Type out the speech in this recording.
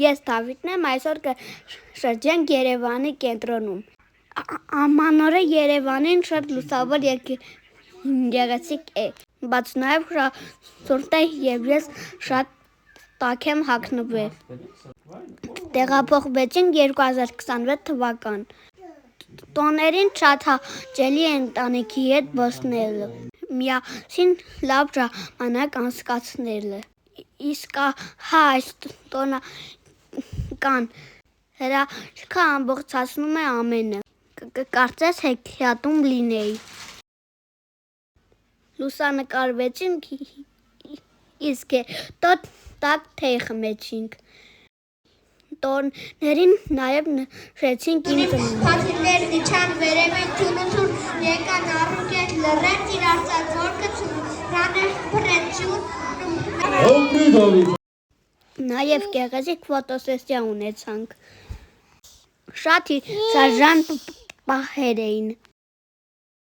Ես Դավիթն եմ, այսօր կշրջենք Երևանի կենտրոնում։ Ամանորը Երևանին շատ լուսավոր գեղեցիկ է, բայց նաև սուրտ է և ես շատ տաք եմ հագնվել։ Տեղափոխվեցինք 2026 թվական։ Տոներին շատ հաճելի է ընտանիքի հետ զբոսնելը, միասին լավ ժամանակ անցկացնելը։ Իսկ ահա այս տոնական հրաշքը ամբողջացնում է ամենը, կարծես հեքիաթում լինեի։ Լուսանկարվեցինք, իսկ հետո տաք թեյ խմեցինք։ Տոներին նաև նշեցինք իմ ծնունդը։ Փաթիներն իջան վերևից, թունություն եկան առուկետ, լռեց իր արծաթ ոտքը, ցուրտանը փռեց ջուրը։ Նաև գեղեցիկ ֆոտոսեսիա ունեցանք։ Շատ հիշարժան պահեր էին։